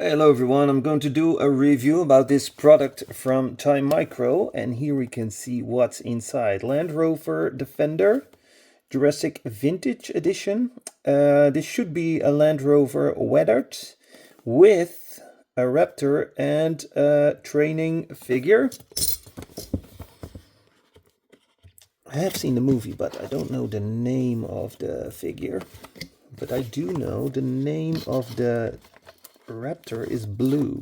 Hello everyone, I'm going to do a review about this product from TimeMicro, and here we can see what's inside. Land Rover Defender, Jurassic Vintage Edition. This should be a Land Rover weathered with a raptor and a training figure. I have seen the movie, but I don't know the name of the figure. But I do know the name of the raptor is Blue.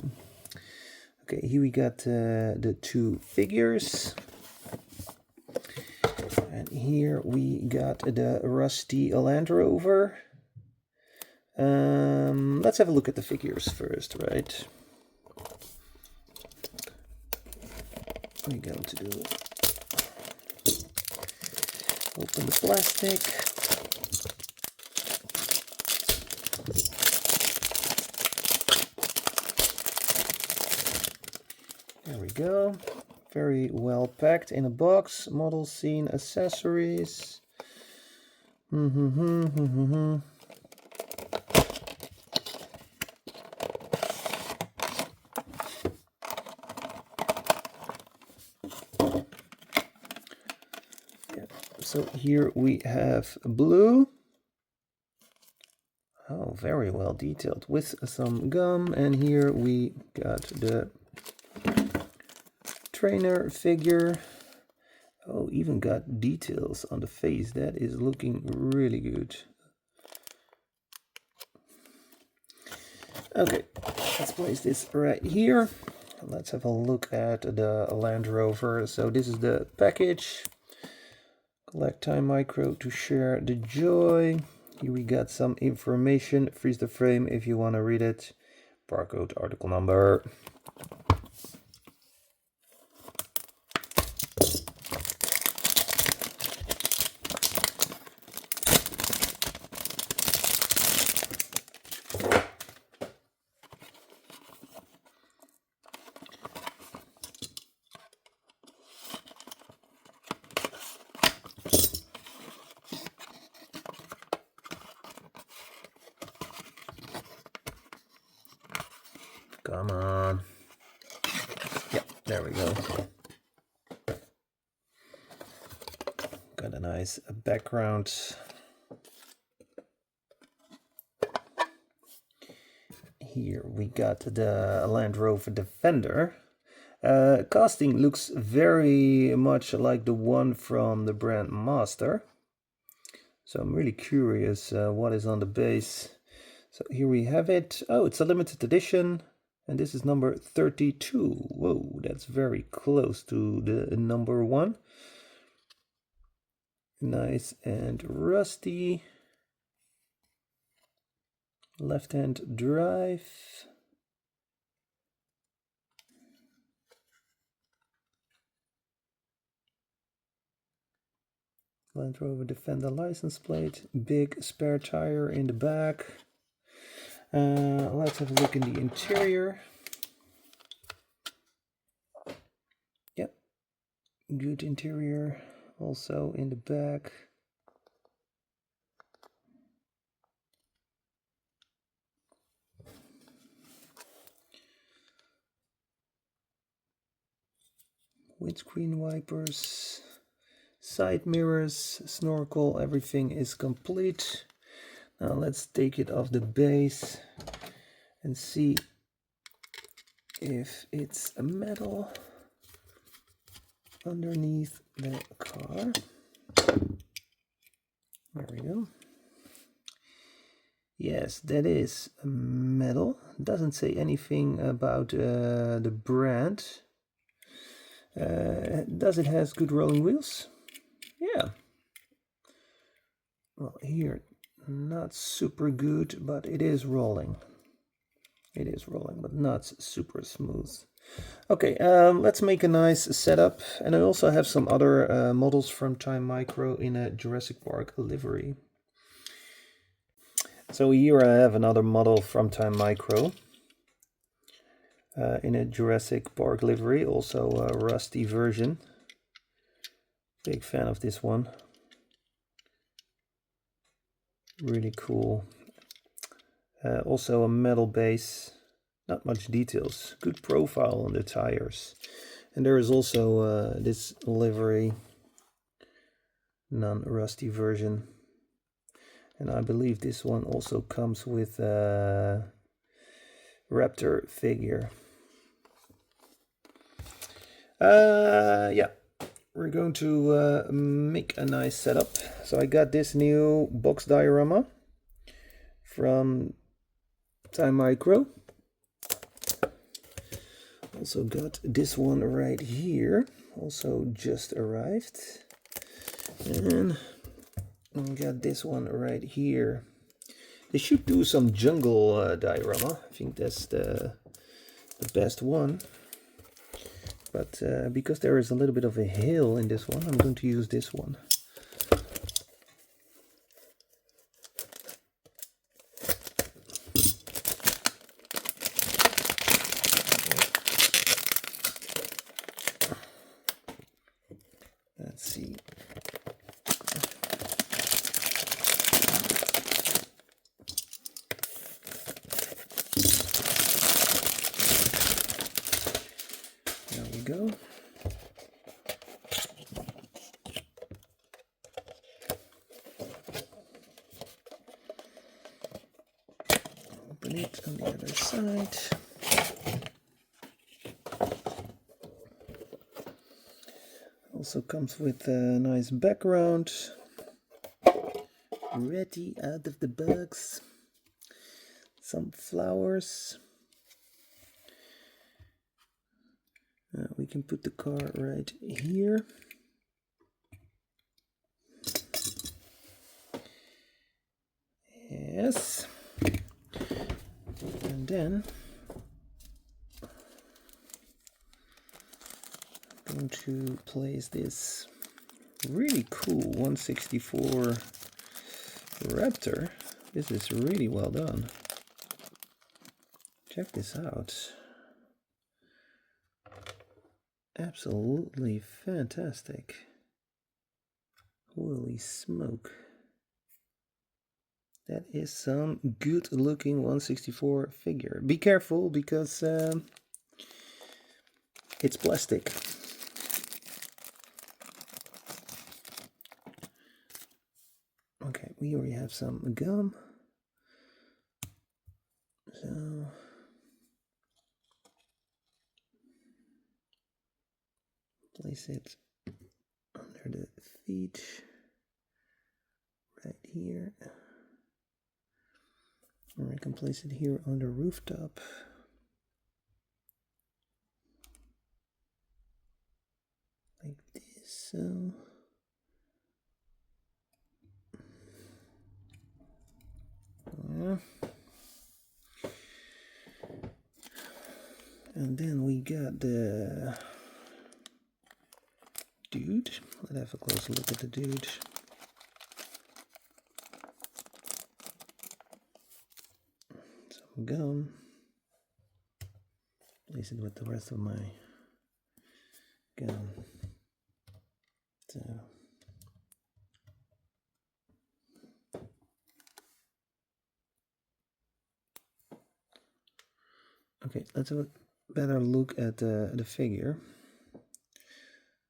Okay, here we got the two figures. And here we got the rusty Land Rover. Let's have a look at the figures first, right? We're going to do open the plastic. There we go. Very well packed in a box. Model scene accessories. So here we have Blue. Oh, very well detailed with some gum. And here we got the trainer figure. Oh, even got details on the face. That is looking really good. Okay, let's place this right here. Let's have a look at the Land Rover. So this is the package. Collect TimeMicro to share the joy. Here we got some information. Freeze the frame if you want to read it. Barcode, article number. Come on. Yep, there we go. Got a nice background. Here we got the Land Rover Defender. Casting looks very much like the one from the brand Master. So I'm really curious what is on the base. So here we have it. Oh, it's a limited edition. And this is number 32. Whoa, that's very close to the number 1. Nice and rusty. Left-hand drive. Land Rover Defender license plate. Big spare tire in the back. Let's have a look in the interior. Yep, good interior. Also in the back. Windscreen wipers, side mirrors, snorkel, everything is complete. Now let's take it off the base and see if it's a metal underneath the car. There we go. Yes, that is metal. Doesn't say anything about the brand. Does it has good rolling wheels? Yeah. Well, here not super good, but it is rolling. It is rolling, but not super smooth. Okay, let's make a nice setup. And I also have some other models from TimeMicro in a Jurassic Park livery. So here I have another model from TimeMicro in a Jurassic Park livery, also a rusty version. Big fan of this one. Really cool. Also a metal base. not much details. Good profile on the tires. And there is also this livery, non-rusty version. And I believe this one also comes with a Raptor figure. Yeah, we're going to make a nice setup. So I got this new box diorama from TimeMicro. Also got this one right here, also just arrived. And we got this one right here. They should do some jungle diorama. I think that's the best one. But because there is a little bit of a hill in this one, I'm going to use this one. Let's see. There we go. Open it on the other side. Also comes with a nice background. Ready out of the box. Some flowers. We can put the car right here. Yes. And then I'm going to place this really cool 164 Raptor. This is really well done. Check this out. Absolutely fantastic. Holy smoke. That is some good looking 164 figure. Be careful because it's plastic. Okay, we already have some gum. So place it under the feet right here. Or I can place it here on the rooftop. Like this, so. Yeah. And then we got the dude. Let's have a closer look at the dude. Some gum. Place it with the rest of my gum. So. Okay, let's have a better look at the figure.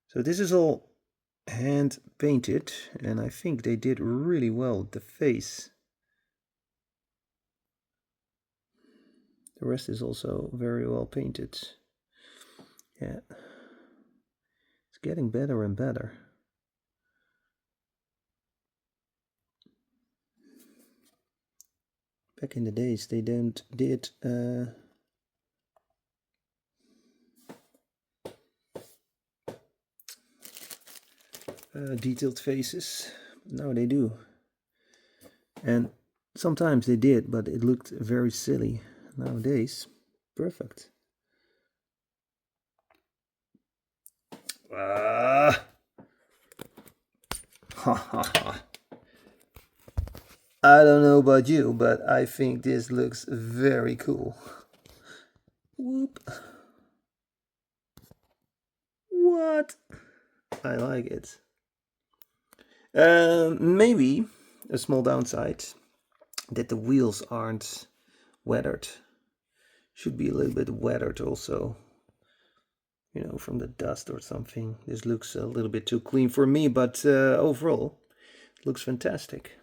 So this is all hand painted, and I think they did really well with the face. The rest is also very well painted. Yeah, it's getting better and better. Back in the days, they did detailed faces. Now they do, and sometimes they did, but it looked very silly. Nowadays, perfect. Ah. Ha ha ha. I don't know about you, but I think this looks very cool. Whoop. What? I like it. Maybe a small downside that the wheels aren't weathered. Should be a little bit weathered also, you know, from the dust or something. This looks a little bit too clean for me, but overall it looks fantastic.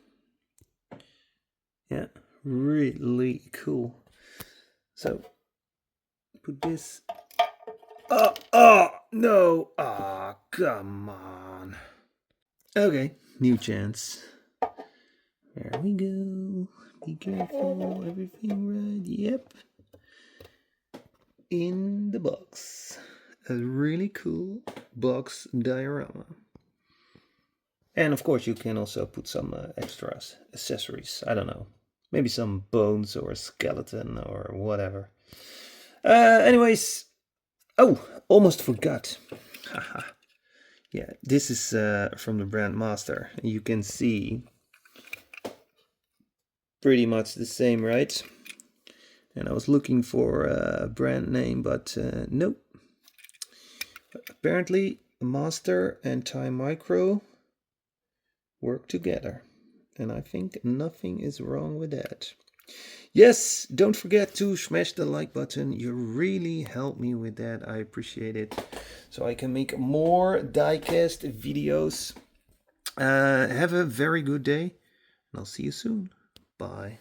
Yeah, really cool. So put this. Oh no. Come on. Okay, new chance. There we go. Be careful, everything right. Yep. In the box. A really cool box diorama. And of course you can also put some extras, accessories, I don't know. Maybe some bones or a skeleton or whatever. Anyways, oh, almost forgot. Haha. Yeah, this is from the brand Master. You can see pretty much the same, right? And I was looking for a brand name, but nope. Apparently, Master and TimeMicro work together. And I think nothing is wrong with that. Yes, don't forget to smash the like button. You really help me with that. I appreciate it. So I can make more diecast videos. Have a very good day. And I'll see you soon. Bye.